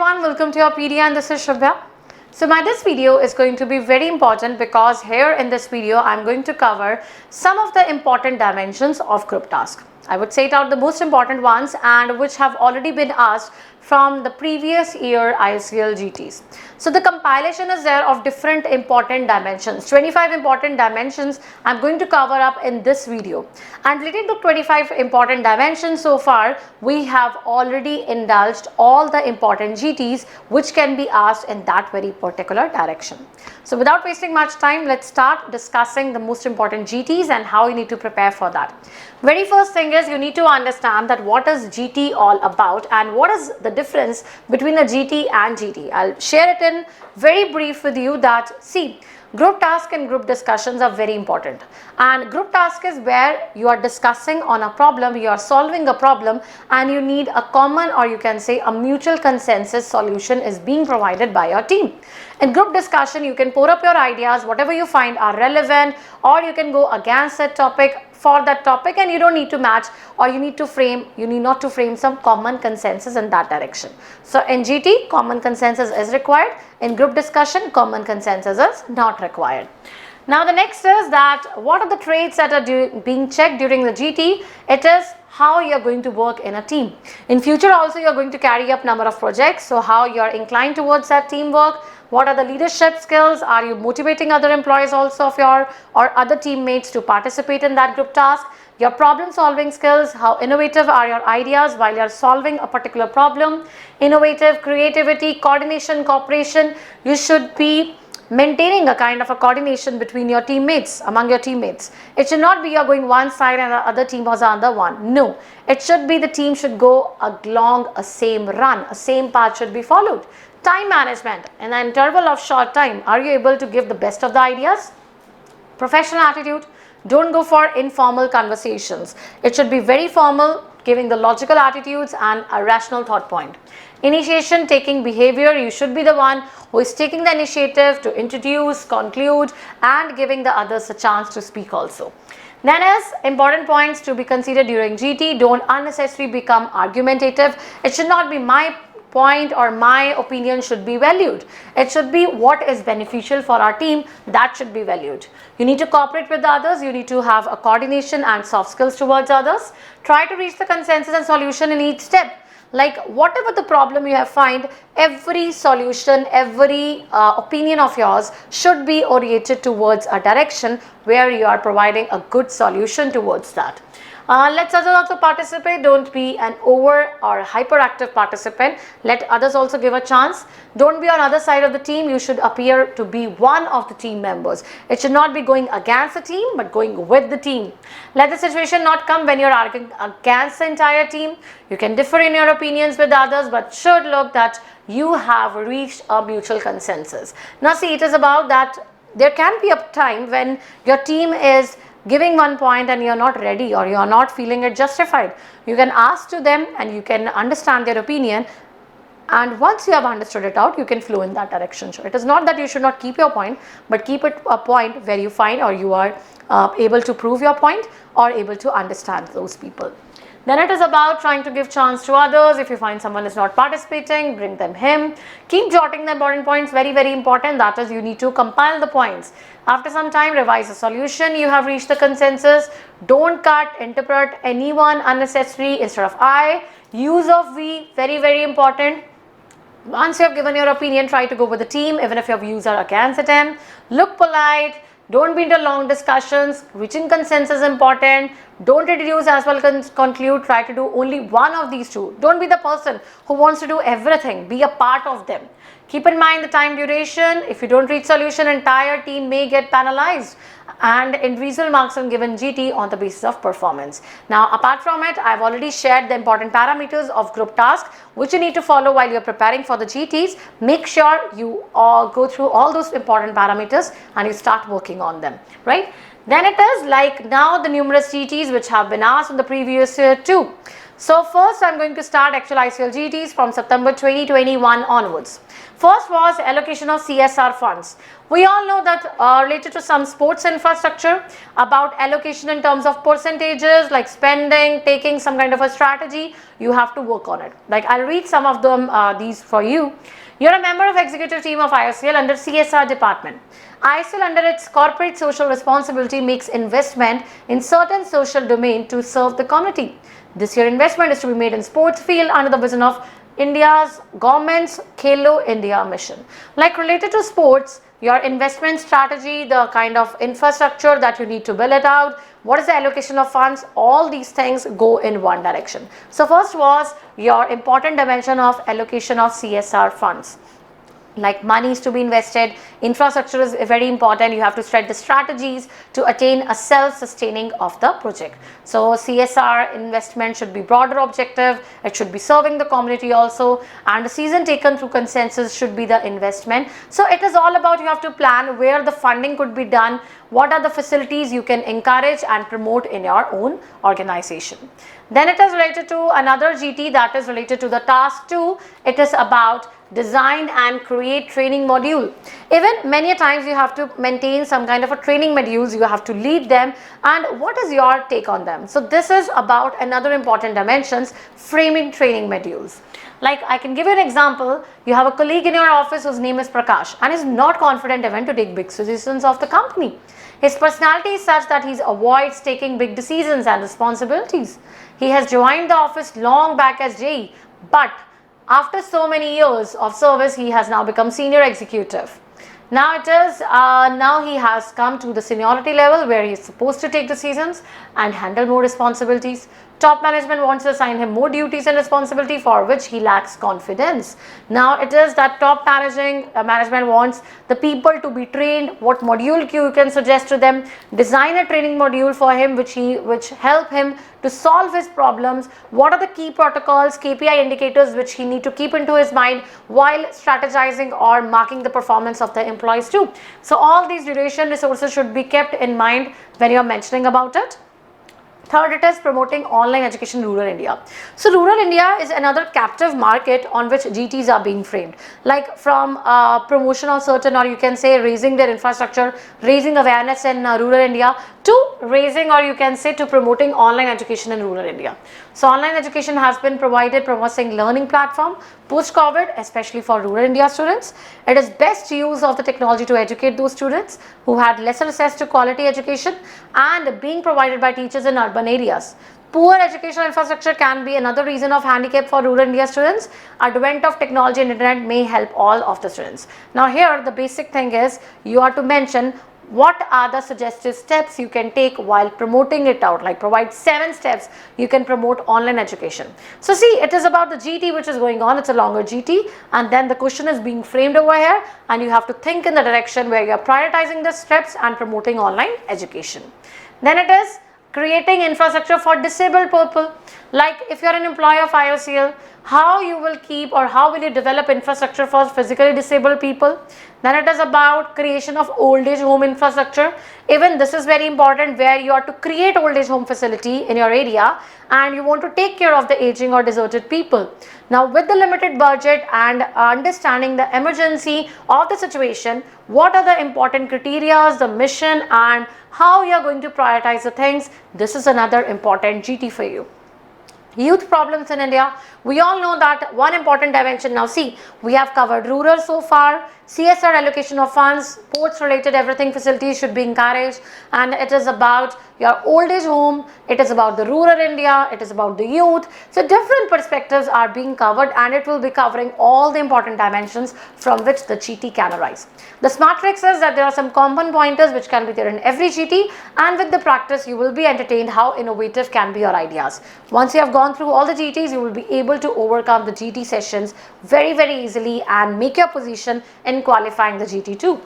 everyone, welcome to your PD and this is Shubhya. So this video is going to be very important because here in this video I'm going to cover some of the important dimensions of group task. I would say it out the most important ones and which have already been asked from the previous year ISEL GTs. So the compilation is there of different important dimensions, 25 important dimensions I'm going to cover up in this video. And related to 25 important dimensions so far, we have already indulged all the important GTs which can be asked in that very particular direction. So without wasting much time, let's start discussing the most important GTs and how you need to prepare for that. Very first thing is you need to understand that what is GT all about and what is the difference between a GT and GT. I'll share it in very brief with you that see, group task and group discussions are very important, and group task is where you are discussing on a problem, you are solving a problem and you need a common, or you can say a mutual consensus solution is being provided by your team. In group discussion you can pour up your ideas, whatever you find are relevant, or you can go against that topic for that topic, and you don't need to match, or you need not to frame some common consensus in that direction. So in GT common consensus is required, in group discussion common consensus is not required. Now the next is that what are the traits that are being checked during the GT? It is how you are going to work in a team. In future also you are going to carry up number of projects, so how you are inclined towards that teamwork. What are the leadership skills? Are you motivating other employees also of your or other teammates to participate in that group task? Your problem solving skills, how innovative are your ideas while you are solving a particular problem? Innovative, creativity, coordination, cooperation. You should be maintaining a kind of a coordination between your teammates, among your teammates. It should not be you're going one side and the other team was the other one. No, it should be the team should go along a same run, a same path should be followed. Time management, in an interval of short time, are you able to give the best of the ideas? Professional attitude, don't go for informal conversations. It should be very formal, giving the logical attitudes and a rational thought point. Initiation taking behavior, you should be the one who is taking the initiative to introduce, conclude and giving the others a chance to speak also. Then as important points to be considered during GT, don't unnecessarily become argumentative. It should not be my point or my opinion should be valued. It should be what is beneficial for our team, that should be valued. You need to cooperate with the others, you need to have a coordination and soft skills towards others. Try to reach the consensus and solution in each step. Like whatever the problem you have find, every solution, every opinion of yours should be oriented towards a direction where you are providing a good solution towards that. Let others also participate. Don't be an over or hyperactive participant. Let others also give a chance. Don't be on other side of the team. You should appear to be one of the team members. It should not be going against the team but going with the team. Let the situation not come when you're arguing against the entire team. You can differ in your opinions with others but should look that you have reached a mutual consensus. Now see, it is about that there can be a time when your team is giving one point and you are not ready or you are not feeling it justified. You can ask to them and you can understand their opinion, and once you have understood it out, you can flow in that direction. So it is not that you should not keep your point, but keep it a point where you find or you are able to prove your point or able to understand those people. Then it is about trying to give chance to others. If you find someone is not participating, bring them him. Keep jotting the important points, very very important. That is, you need to compile the points. After some time, revise the solution. You have reached the consensus. Don't cut, interpret anyone unnecessary instead of I. Use of we, very very important. Once you have given your opinion, try to go with the team even if your views are against them. Look polite. Don't be into long discussions. Reaching consensus is important. Don't reduce as well conclude. Try to do only one of these two. Don't be the person who wants to do everything. Be a part of them. Keep in mind the time duration. If you don't reach solution, entire team may get penalized, and individual marks are given GT on the basis of performance. Now apart from it, I have already shared the important parameters of group task which you need to follow while you are preparing for the GTs. Make sure you all go through all those important parameters and you start working on them, right? Then it is like now the numerous GTs which have been asked in the previous year too. So first I'm going to start actual ICL GTs from September 2021 onwards. First was allocation of CSR funds. We all know that related to some sports infrastructure, about allocation in terms of percentages like spending, taking some kind of a strategy, you have to work on it. Like I'll read some of them these for you. You're a member of executive team of IOCL under CSR department. IOCL under its corporate social responsibility makes investment in certain social domain to serve the community. This year investment is to be made in sports field under the vision of India's government's Khelo India mission. Like related to sports, your investment strategy, the kind of infrastructure that you need to build it out, what is the allocation of funds, all these things go in one direction. So first was your important dimension of allocation of CSR funds. Like money is to be invested, infrastructure is very important, you have to set the strategies to attain a self-sustaining of the project. So CSR investment should be broader objective, it should be serving the community also, and the decision taken through consensus should be the investment. So it is all about you have to plan where the funding could be done, what are the facilities you can encourage and promote in your own organization. Then it is related to another GT that is related to the task 2. It is about design and create training module. Even many times you have to maintain some kind of a training modules, you have to lead them, and what is your take on them? So this is about another important dimensions, framing training modules. Like I can give you an example, you have a colleague in your office whose name is Prakash and is not confident even to take big decisions of the company. His personality is such that he avoids taking big decisions and responsibilities. He has joined the office long back as JE, but after so many years of service, he has now become senior executive. Now it is, now he has come to the seniority level where he is supposed to take decisions and handle more responsibilities. Top management wants to assign him more duties and responsibility for which he lacks confidence. Now it is that top management wants the people to be trained, what module you can suggest to them, design a training module for him which help him to solve his problems, what are the key protocols, KPI indicators which he need to keep into his mind while strategizing or marking the performance of the employees too. So all these duration resources should be kept in mind when you are mentioning about it. Third, it is promoting online education in rural India. So rural India is another captive market on which GTs are being framed, like from promotion of certain, or you can say raising their infrastructure, raising awareness in rural India, to raising, or you can say to promoting online education in rural India. So online education has been provided promising learning platform post-COVID, especially for rural India students. It is best use of the technology to educate those students who had lesser access to quality education and being provided by teachers in urban areas. Poor educational infrastructure can be another reason of handicap for rural India students. Advent of technology and internet may help all of the students. Now here the basic thing is you are to mention what are the suggested steps you can take while promoting it out, like provide 7 steps you can promote online education. So see, it is about the GT which is going on, it's a longer GT, and then the question is being framed over here and you have to think in the direction where you are prioritizing the steps and promoting online education. Then it is creating infrastructure for disabled people. Like if you are an employee of IOCL, how you will keep or how will you develop infrastructure for physically disabled people. Then it is about creation of old age home infrastructure. Even this is very important, where you are to create old age home facility in your area and you want to take care of the aging or deserted people. Now with the limited budget and understanding the emergency of the situation, what are the important criteria, the mission, and how you are going to prioritize the things, this is another important GT for you. Youth problems in India, we all know that one important dimension. Now see, we have covered rural so far, CSR allocation of funds, sports related everything, facilities should be encouraged, and it is about your old age home, it is about the rural India, it is about the youth. So different perspectives are being covered and it will be covering all the important dimensions from which the GT can arise. The smart trick says that there are some common pointers which can be there in every GT, and with the practice you will be entertained how innovative can be your ideas. Once you have gone through all the GTs, you will be able to overcome the GT sessions very easily and make your position in qualifying the GT2.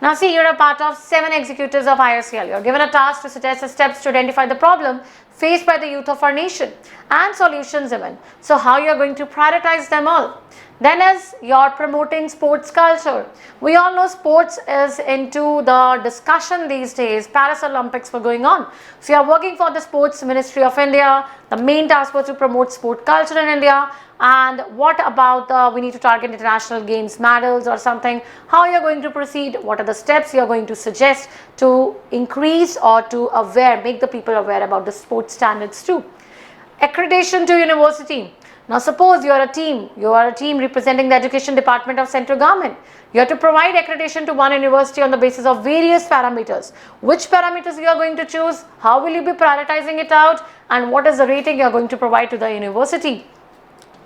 Now see, you're a part of 7 executives of IOCL. You're given a task to suggest the steps to identify the problem faced by the youth of our nation and solutions even. So how you're going to prioritize them all. Then is you're promoting sports culture. We all know sports is into the discussion these days. Paris Olympics were going on. So you're working for the Sports Ministry of India. The main task was to promote sport culture in India. And what about we need to target international games medals or something? How you're going to proceed? What are the steps you're going to suggest to increase or to make the people aware about the sports standards too? Accreditation to university. Now suppose you are a team representing the education department of central government. You have to provide accreditation to one university on the basis of various parameters. Which parameters you are going to choose, how will you be prioritizing it out, and what is the rating you are going to provide to the university.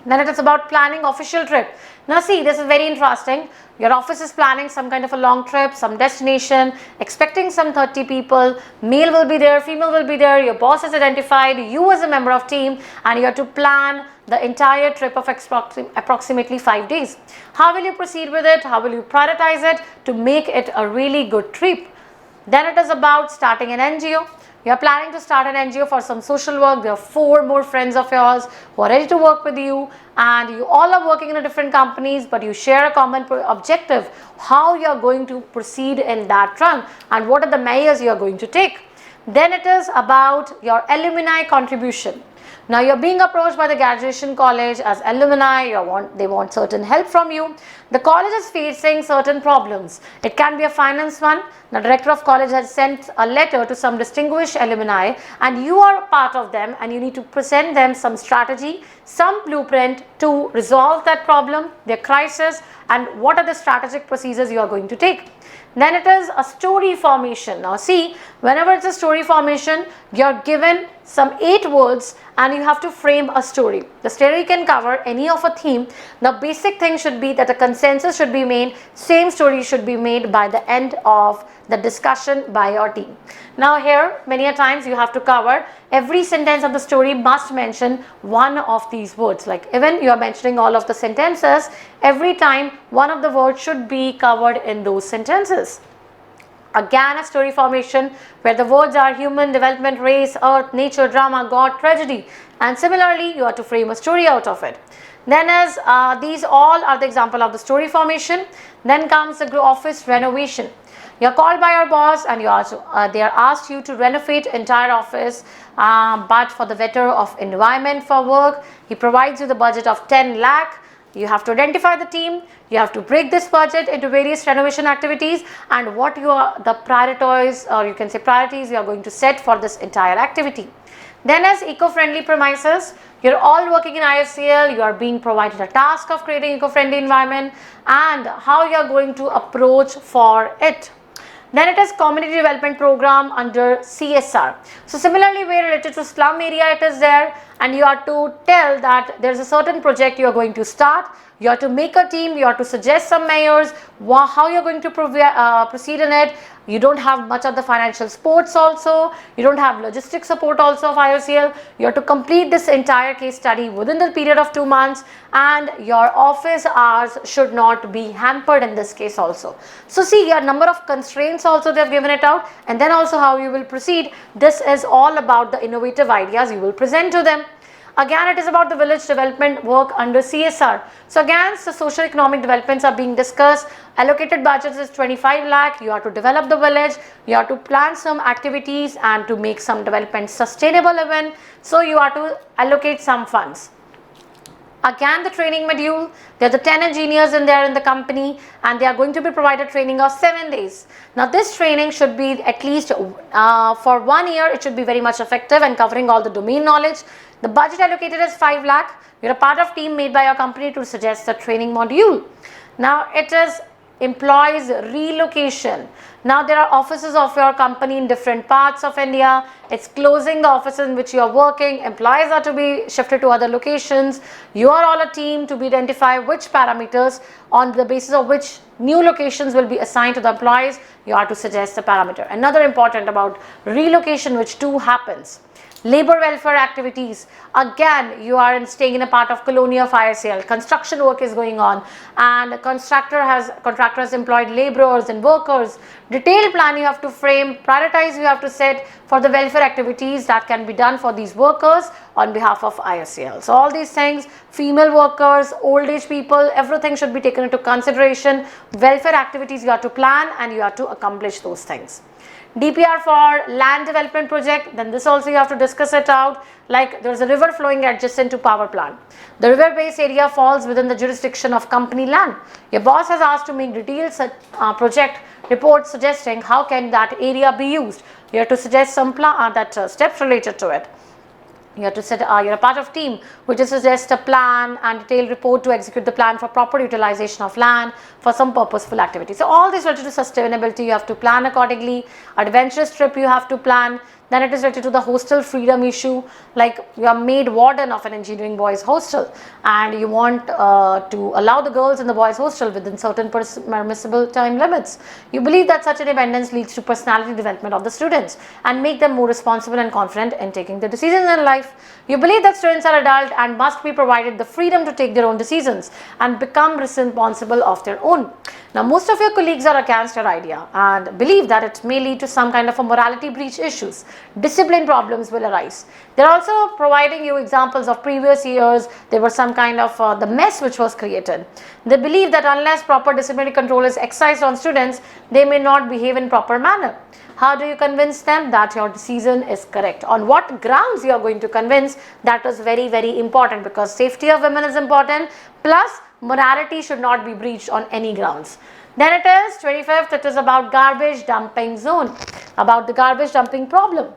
Then it is about planning official trip. Now see, this is very interesting. Your office is planning some kind of a long trip, some destination, expecting some 30 people, male will be there, female will be there, your boss has identified you as a member of team, and you have to plan the entire trip of approximately 5 days. How will you proceed with it? How will you prioritize it to make it a really good trip? Then it is about starting an NGO. You are planning to start an NGO for some social work. There are 4 more friends of yours who are ready to work with you, and you all are working in different companies, but you share a common objective, how you are going to proceed in that run and what are the measures you are going to take. Then it is about your alumni contribution. Now you are being approached by the graduation college as alumni, they want certain help from you. The college is facing certain problems. It can be a finance one. The director of college has sent a letter to some distinguished alumni and you are a part of them, and you need to present them some strategy, some blueprint to resolve that problem, their crisis, and what are the strategic procedures you are going to take. Then it is a story formation. Now see, whenever it's a story formation, you are given some 8 words and you have to frame a story. The story can cover any of a theme. The basic thing should be that a consensus should be made, same story should be made by the end of the discussion by your team. Now here, many a times you have to cover every sentence of the story must mention one of these words. Like even you are mentioning all of the sentences, every time one of the words should be covered in those sentences. Again, a story formation where the words are human, development, race, earth, nature, drama, God, tragedy, and similarly you have to frame a story out of it. Then as these all are the example of the story formation. Then comes the office renovation. You are called by your boss and they are asked you to renovate entire office, but for the better of environment for work, he provides you the budget of 10 lakh. You have to identify the team, you have to break this budget into various renovation activities and what you are the priorities, or you can say priorities, you are going to set for this entire activity. Then as eco-friendly premises, you're all working in IOCL, you are being provided a task of creating eco-friendly environment and how you are going to approach for it. Then it is community development program under CSR. So similarly, where related to slum area it is there, and you have to tell that there is a certain project you are going to start. You have to make a team, you have to suggest some measures, how you are going to proceed in it. You don't have much of the financial supports also, you don't have logistic support also of IOCL. You have to complete this entire case study within the period of 2 months, and your office hours should not be hampered in this case also. So see, a number of constraints also they have given it out, and then also how you will proceed. This is all about the innovative ideas you will present to them. Again, it is about the village development work under CSR. So again, the social economic developments are being discussed. Allocated budget is 25 lakh. You have to develop the village. You have to plan some activities and to make some development sustainable event. So you have to allocate some funds. Again, the training module, there are the 10 engineers in there in the company and they are going to be provided training of 7 days. Now this training should be at least for 1 year, it should be very much effective and covering all the domain knowledge. The budget allocated is 5 lakh. You're a part of team made by your company to suggest the training module. Now it is employees relocation. Now there are offices of your company in different parts of India. It's closing the offices in which you are working. Employees are to be shifted to other locations. You are all a team to be identify which parameters on the basis of which new locations will be assigned to the employees. You are to suggest the parameter. Another important about relocation which too happens. Labor welfare activities. Again, you are staying in a part of colony of IOCL. Construction work is going on and the contractor has employed laborers and workers Detailed plan you have to frame, prioritize you have to set for the welfare activities that can be done for these workers on behalf of ISCL. So all these things, female workers, old age people, everything should be taken into consideration. Welfare activities you have to plan and you have to accomplish those things. DPR for land development project, then this also you have to discuss it out. Like there is a river flowing adjacent to power plant. The river base area falls within the jurisdiction of company land. Your boss has asked to make detailed project report suggesting how can that area be used. You have to suggest some steps related to it. You have to set, you're a part of team which is suggest a plan and detailed report to execute the plan for proper utilization of land for some purposeful activity. So all this related to sustainability you have to plan accordingly. Adventurous trip you have to plan. Then it is related to the hostel freedom issue, like you are made warden of an engineering boys hostel and you want to allow the girls in the boys hostel within certain permissible time limits. You believe that such independence leads to personality development of the students and make them more responsible and confident in taking the decisions in life. You believe that students are adult and must be provided the freedom to take their own decisions and become responsible of their own. Now most of your colleagues are against your idea and believe that it may lead to some kind of a morality breach issues. Discipline problems will arise. They are also providing you examples of previous years. There was some kind of the mess which was created. They believe that unless proper disciplinary control is exercised on students, they may not behave in proper manner. How do you convince them that your decision is correct? On what grounds you are going to convince? That is very, very important because safety of women is important, plus morality should not be breached on any grounds. Then it is 25th, it is about garbage dumping zone, about the garbage dumping problem.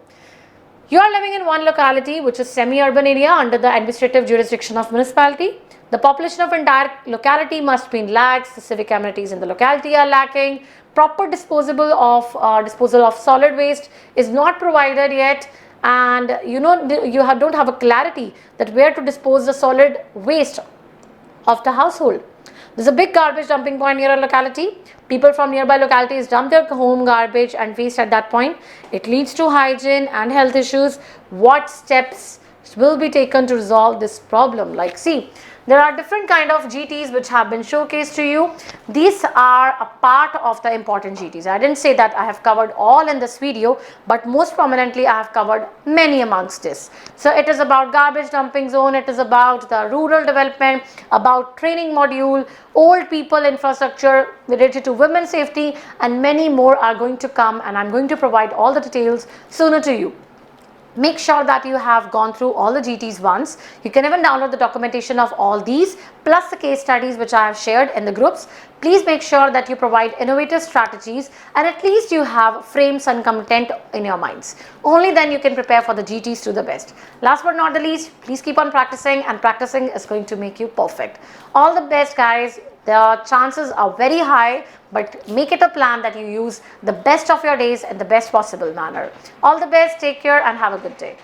You are living in one locality which is semi-urban area under the administrative jurisdiction of municipality. The population of entire locality must be in lakhs. The civic amenities in the locality are lacking. Proper disposal of solid waste is not provided yet, and you don't have a clarity that where to dispose the solid waste of the household. There's a big garbage dumping point near a locality. People from nearby localities dump their home garbage and waste at that point. It leads to hygiene and health issues. What steps will be taken to resolve this problem? Like, see, there are different kind of GTs which have been showcased to you. These are a part of the important GTs. I didn't say that I have covered all in this video, but most prominently I have covered many amongst this. So it is about garbage dumping zone, it is about the rural development, about training module, old people infrastructure related to women's safety, and many more are going to come, and I'm going to provide all the details sooner to you. Make sure that you have gone through all the GTs once. You can even download the documentation of all these plus the case studies which I have shared in the groups. Please make sure that you provide innovative strategies and at least you have framed some content in your minds. Only then you can prepare for the GTs to the best. Last but not the least, please keep on practicing, and practicing is going to make you perfect. All the best, guys. The chances are very high, but make it a plan that you use the best of your days in the best possible manner. All the best, take care and have a good day.